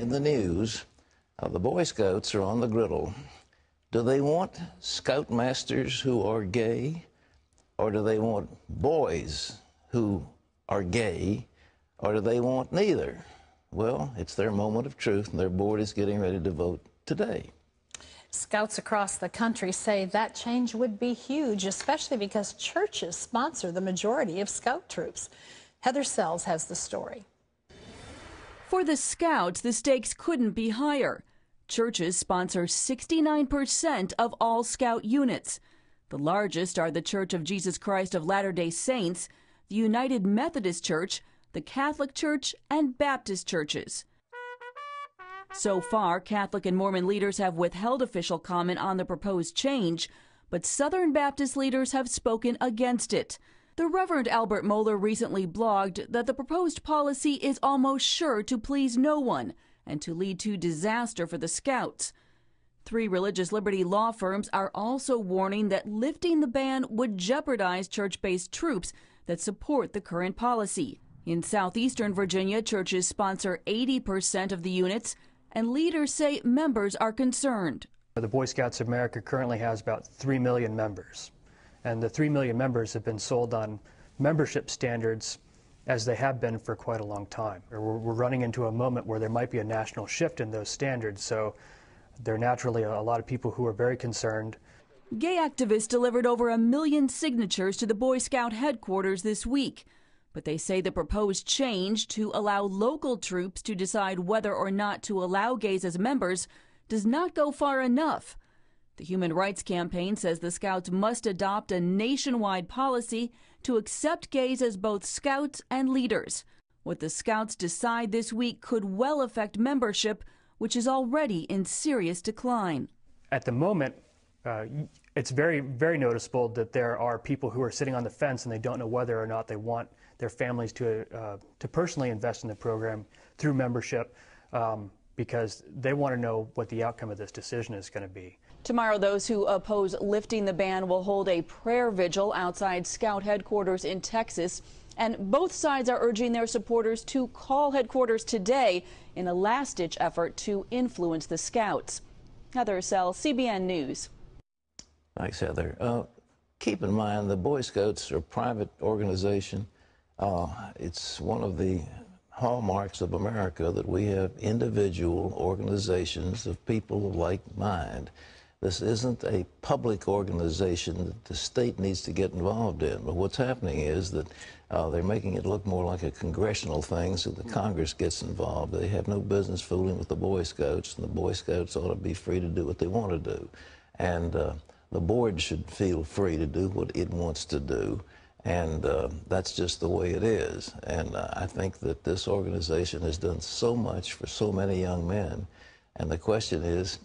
in the news, the Boy Scouts are on the griddle. Do they want scoutmasters who are gay, or do they want boys who are gay, or do they want neither? Well, it's their moment of truth, and their board is getting ready to vote today. Scouts across the country say that change would be huge, especially because churches sponsor the majority of Scout troops. Heather Sells has the story. For the Scouts, the stakes couldn't be higher. Churches sponsor 69% of all Scout units. The largest are the Church of Jesus Christ of Latter-day Saints, the United Methodist Church, the Catholic Church, and Baptist churches. So far, Catholic and Mormon leaders have withheld official comment on the proposed change, but Southern Baptist leaders have spoken against it. The Reverend Albert Mohler recently blogged that the proposed policy is almost sure to please no one and to lead to disaster for the Scouts. 3 religious liberty law firms are also warning that lifting the ban would jeopardize church-based troops that support the current policy. In southeastern Virginia, churches sponsor 80% of the units, and leaders say members are concerned. The Boy Scouts of America currently has about 3 million members, and the 3 million members have been sold on membership standards as they have been for quite a long time. We're running into a moment where there might be a national shift in those standards, so there are naturally a lot of people who are very concerned. Gay activists delivered over 1 million signatures to the Boy Scout headquarters this week. But they say the proposed change to allow local troops to decide whether or not to allow gays as members does not go far enough. The Human Rights Campaign says the Scouts must adopt a nationwide policy to accept gays as both Scouts and leaders. What the Scouts decide this week could well affect membership, which is already in serious decline. At the moment, it's very, very noticeable that there are people who are sitting on the fence and they don't know whether or not they want their families to personally invest in the program through membership because they want to know what the outcome of this decision is going to be. Tomorrow, those who oppose lifting the ban will hold a prayer vigil outside Scout headquarters in Texas. And both sides are urging their supporters to call headquarters today in a last-ditch effort to influence the Scouts. Heather Sells, CBN News. Thanks, Heather. Keep in mind the Boy Scouts are a private organization. It's one of the hallmarks of America that we have individual organizations of people of like mind. This isn't a public organization that the state needs to get involved in. But what's happening is that they're making it look more like a congressional thing, so the Congress gets involved. They have no business fooling with the Boy Scouts, and the Boy Scouts ought to be free to do what they want to do. And the board should feel free to do what it wants to do. And that's just the way it is. And I think that this organization has done so much for so many young men. And the question is,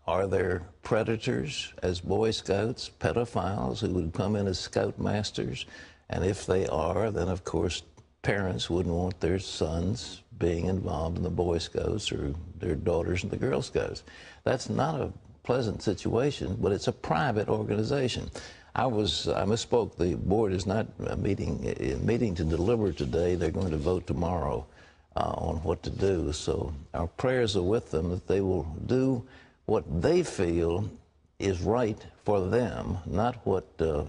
are there predators as Boy Scouts, pedophiles who would come in as scoutmasters? And if they are, then of course parents wouldn't want their sons being involved in the Boy Scouts or their daughters in the Girl Scouts. That's not a pleasant situation, but it's a private organization. I misspoke. The board is not meeting to deliberate today. They're going to vote tomorrow on what to do. So our prayers are with them that they will do what they feel is right for them, not what the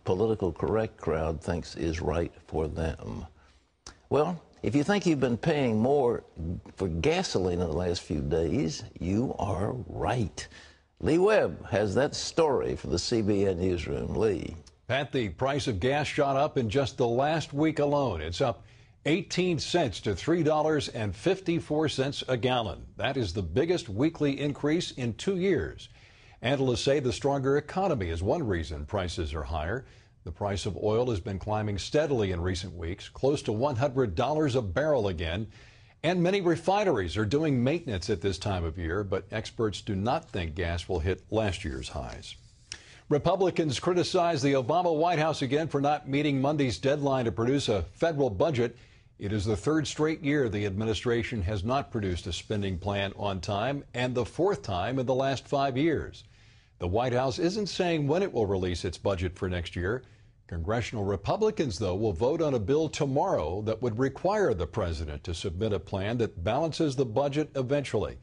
political correct crowd thinks is right for them. Well, if you think you've been paying more for gasoline in the last few days, you are right. Lee Webb has that story from the CBN Newsroom. Lee. Pat, the price of gas shot up in just the last week alone. It's up 18 cents to $3.54 a gallon. That is the biggest weekly increase in 2 years. Analysts say the stronger economy is one reason prices are higher. The price of oil has been climbing steadily in recent weeks, close to $100 a barrel again. And many refineries are doing maintenance at this time of year, but experts do not think gas will hit last year's highs. Republicans criticized the Obama White House again for not meeting Monday's deadline to produce a federal budget. It is the third straight year the administration has not produced a spending plan on time, and the fourth time in the last 5 years. The White House isn't saying when it will release its budget for next year. Congressional Republicans, though, will vote on a bill tomorrow that would require the president to submit a plan that balances the budget eventually.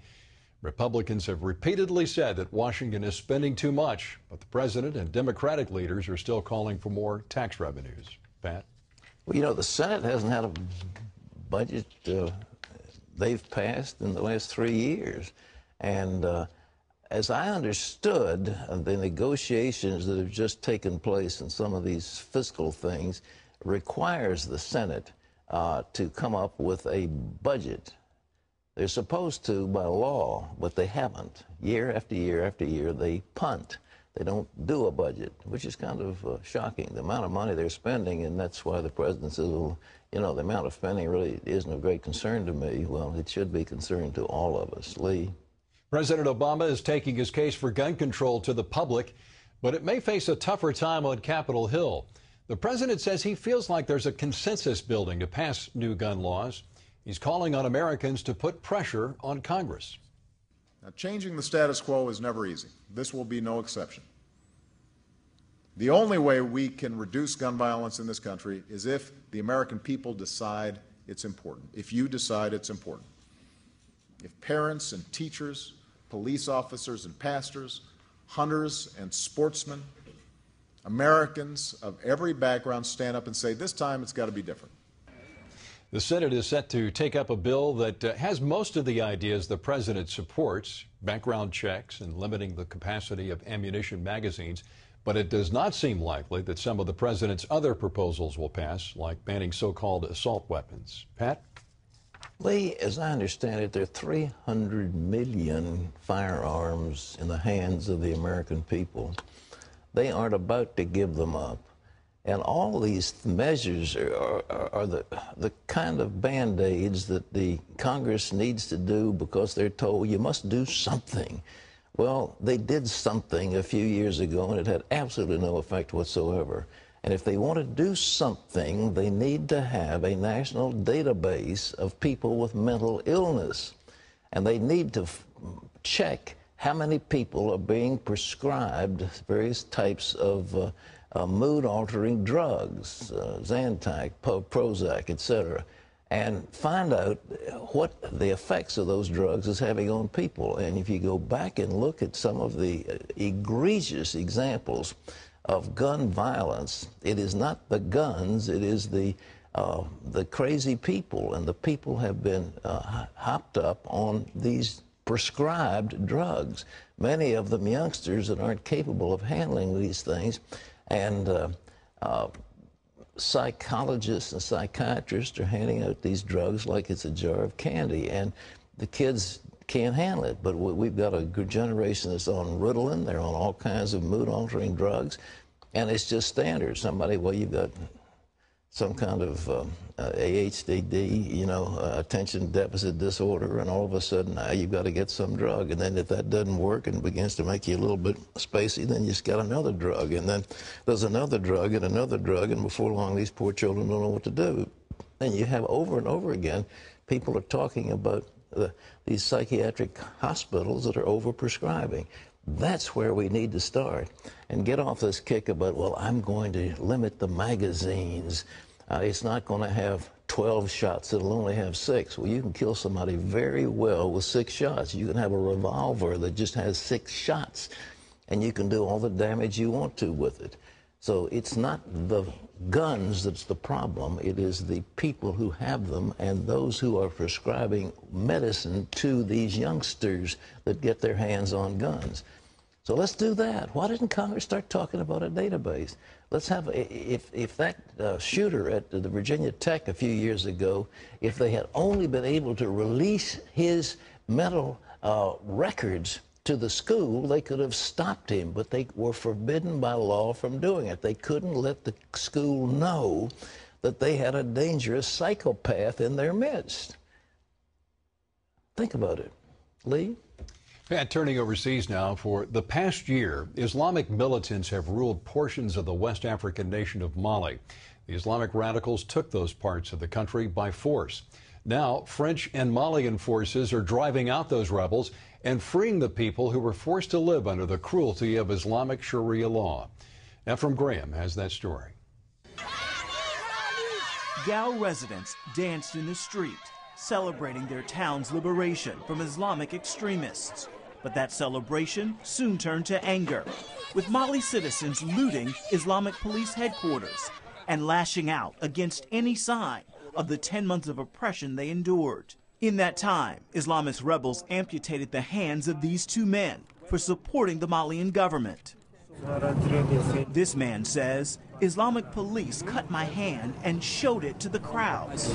Republicans have repeatedly said that Washington is spending too much, but the president and Democratic leaders are still calling for more tax revenues. Pat? Well, you know, the Senate hasn't had a budget they've passed in the last 3 years. And as I understood, the negotiations that have just taken place in some of these fiscal things requires the Senate to come up with a budget. They're supposed to by law, but they haven't. Year after year after year, they punt. They don't do a budget, which is kind of shocking, the amount of money they're spending, and that's why the president says, well, you know, the amount of spending really isn't of great concern to me. Well, it should be concern to all of us. Lee? President Obama is taking his case for gun control to the public, but it may face a tougher time on Capitol Hill. The president says he feels like there's a consensus building to pass new gun laws. He's calling on Americans to put pressure on Congress. Now, changing the status quo is never easy. This will be no exception. The only way we can reduce gun violence in this country is if the American people decide it's important, if you decide it's important. If parents and teachers, police officers and pastors, hunters and sportsmen, Americans of every background stand up and say, this time it's got to be different. The Senate is set to take up a bill that has most of the ideas the president supports, background checks and limiting the capacity of ammunition magazines, but it does not seem likely that some of the president's other proposals will pass, like banning so-called assault weapons. Pat? Lee, as I understand it, there are 300 million firearms in the hands of the American people. They aren't about to give them up. And all these measures are the kind of Band-Aids that the Congress needs to do because they're told you must do something. Well, they did something a few years ago, and it had absolutely no effect whatsoever. And if they want to do something, they need to have a national database of people with mental illness. And they need to check how many people are being prescribed various types of mood-altering drugs, Zantac, Prozac, etc., and find out what the effects of those drugs is having on people. And if you go back and look at some of the egregious examples of gun violence, it is not the guns, it is the crazy people, and the people have been hopped up on these prescribed drugs, many of them youngsters that aren't capable of handling these things. And psychologists and psychiatrists are handing out these drugs like it's a jar of candy, and the kids can't handle it. But we've got a good generation that's on Ritalin, they're on all kinds of mood-altering drugs, and it's just standard. Somebody, well, you've got some kind of ADHD, you know, attention deficit disorder, and all of a sudden now you've got to get some drug. And then if that doesn't work and begins to make you a little bit spacey, then you just got another drug. And then there's another drug and another drug, and before long these poor children don't know what to do. And you have over and over again, people are talking about these psychiatric hospitals that are overprescribing. That's where we need to start and get off this kick about, well, I'm going to limit the magazines. It's not going to have 12 shots. It'll only have 6. Well, you can kill somebody very well with 6 shots. You can have a revolver that just has 6 shots, and you can do all the damage you want to with it. So it's not the guns that's the problem. It is the people who have them and those who are prescribing medicine to these youngsters that get their hands on guns. So let's do that. Why didn't Congress start talking about a database? Let's have, if that shooter at the Virginia Tech a few years ago, if they had only been able to release his mental records to the school, they could have stopped him, but they were forbidden by law from doing it. They couldn't let the school know that they had a dangerous psychopath in their midst. Think about it. Lee? Pat, turning overseas now, for the past year, Islamic militants have ruled portions of the West African nation of Mali. The Islamic radicals took those parts of the country by force. Now, French and Malian forces are driving out those rebels and freeing the people who were forced to live under the cruelty of Islamic Sharia law. Ephraim Graham has that story. Gao residents danced in the street, celebrating their town's liberation from Islamic extremists. But that celebration soon turned to anger, with Mali citizens looting Islamic police headquarters and lashing out against any sign of the 10 months of oppression they endured. In that time, Islamist rebels amputated the hands of these two men for supporting the Malian government. This man says, Islamic police cut my hand and showed it to the crowds.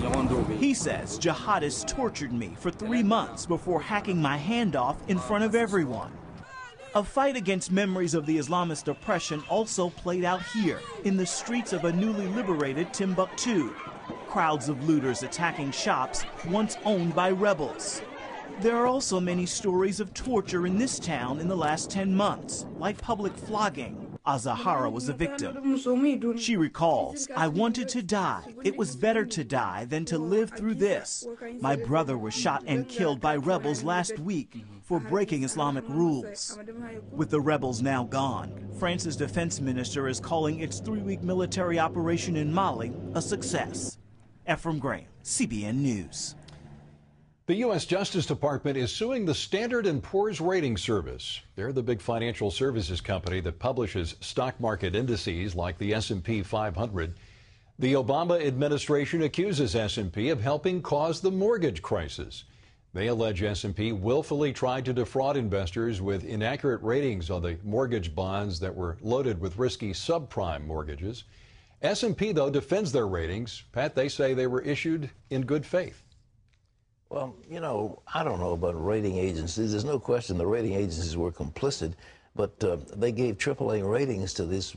He says jihadists tortured me for 3 months before hacking my hand off in front of everyone. A fight against memories of the Islamist oppression also played out here in the streets of a newly liberated Timbuktu. Crowds of looters attacking shops once owned by rebels. There are also many stories of torture in this town in the last 10 months, like public flogging. Azahara was a victim. She recalls, I wanted to die. It was better to die than to live through this. My brother was shot and killed by rebels last week for breaking Islamic rules. With the rebels now gone, France's defense minister is calling its 3-week military operation in Mali a success. Ephraim Graham, CBN News. The U.S. Justice Department is suing the Standard & Poor's rating service. They're the big financial services company that publishes stock market indices like the S&P 500. The Obama administration accuses S&P of helping cause the mortgage crisis. They allege S&P willfully tried to defraud investors with inaccurate ratings on the mortgage bonds that were loaded with risky subprime mortgages. S&P, though, defends their ratings. Pat, they say they were issued in good faith. Well, you know, I don't know about rating agencies. There's no question the rating agencies were complicit, but they gave AAA ratings to these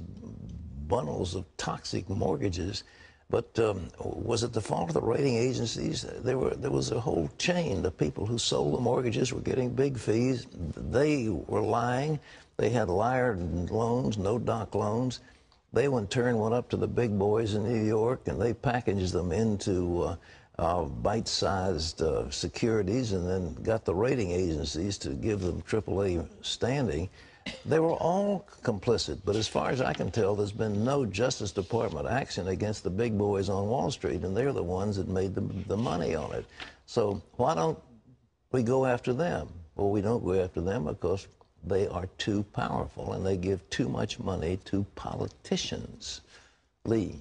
bundles of toxic mortgages. But was it the fault of the rating agencies? There was a whole chain. The people who sold the mortgages were getting big fees. They were lying. They had liar loans, no doc loans. They, in turn, went up to the big boys in New York, and they packaged them into bite-sized securities and then got the rating agencies to give them AAA standing. They were all complicit, but as far as I can tell, there's been no Justice Department action against the big boys on Wall Street, and they're the ones that made the money on it. So why don't we go after them? Well, we don't go after them because they are too powerful, and they give too much money to politicians. Lee.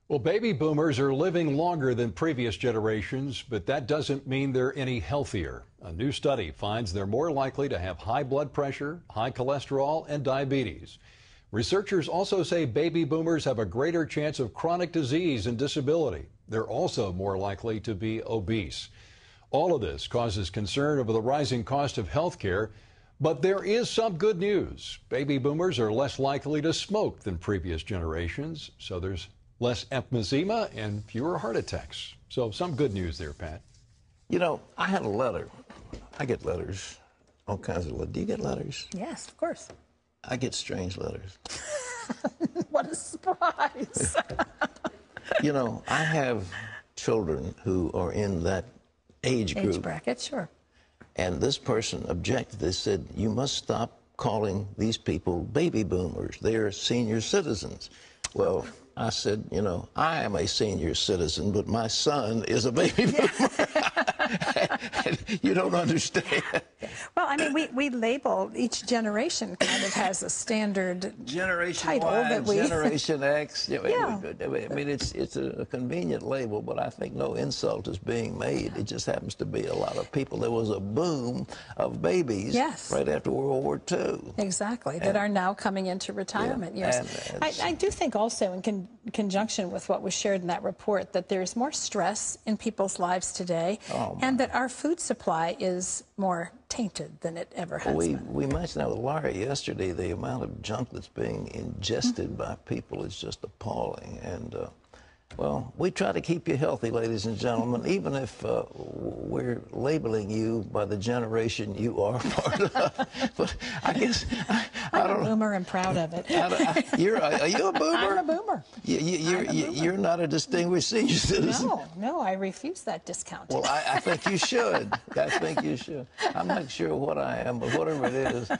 Well, baby boomers are living longer than previous generations, but that doesn't mean they're any healthier. A new study finds they're more likely to have high blood pressure, high cholesterol, and diabetes. Researchers also say baby boomers have a greater chance of chronic disease and disability. They're also more likely to be obese. All of this causes concern over the rising cost of health care, but there is some good news. Baby boomers are less likely to smoke than previous generations, so there's less emphysema and fewer heart attacks. So some good news there, Pat. You know, I had a letter. I get letters, all kinds of letters. Do you get letters? Yes, of course. I get strange letters. What a surprise. You know, I have children who are in that age group. Age bracket, sure. And this person objected. They said, you must stop calling these people baby boomers. They're senior citizens. Well, I said, you know, I am a senior citizen, but my son is a baby boomer. You don't understand. Well, I mean, we label each generation kind of has a standard Generation title Y, that we Generation X. Yeah. I mean, it's a convenient label, but I think no insult is being made. It just happens to be a lot of people. There was a boom of babies right after World War II. Exactly, that are now coming into retirement years. I do think also in conjunction with what was shared in that report that there's more stress in people's lives today, and that our food supply is more tainted than it ever has been. We mentioned that with Larry yesterday. The amount of junk that's being ingested by people is just appalling. And, well, we try to keep you healthy, ladies and gentlemen, even if we're labeling you by the generation you are part of. But I guess I'm a boomer and proud of it. Are you a boomer? I'm a boomer. You're not a distinguished senior citizen. No, I refuse that discount. Well, I think you should. I think you should. I'm not sure what I am, but whatever it is,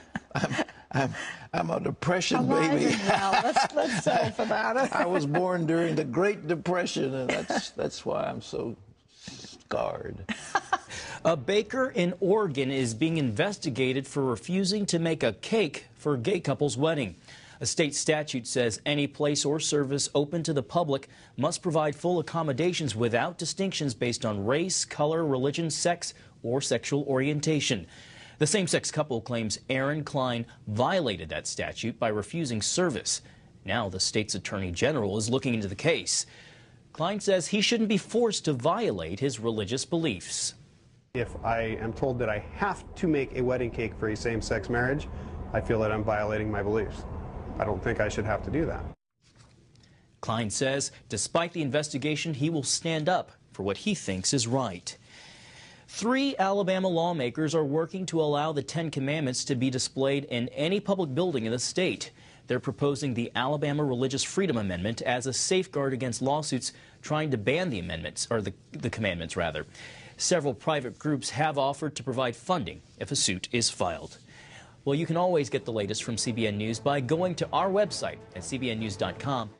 I'm a depression baby. Let's settle for that. I was born during the Great Depression, and that's why I'm so scarred. A baker in Oregon is being investigated for refusing to make a cake for a gay couple's wedding. A state statute says any place or service open to the public must provide full accommodations without distinctions based on race, color, religion, sex, or sexual orientation. The same-sex couple claims Aaron Klein violated that statute by refusing service. Now the state's attorney general is looking into the case. Klein says he shouldn't be forced to violate his religious beliefs. If I am told that I have to make a wedding cake for a same-sex marriage, I feel that I'm violating my beliefs. I don't think I should have to do that. Klein says despite the investigation, he will stand up for what he thinks is right. 3 Alabama lawmakers are working to allow the 10 Commandments to be displayed in any public building in the state. They're proposing the Alabama Religious Freedom Amendment as a safeguard against lawsuits trying to ban the amendments, or the commandments rather. Several private groups have offered to provide funding if a suit is filed. Well, you can always get the latest from CBN News by going to our website at cbnnews.com.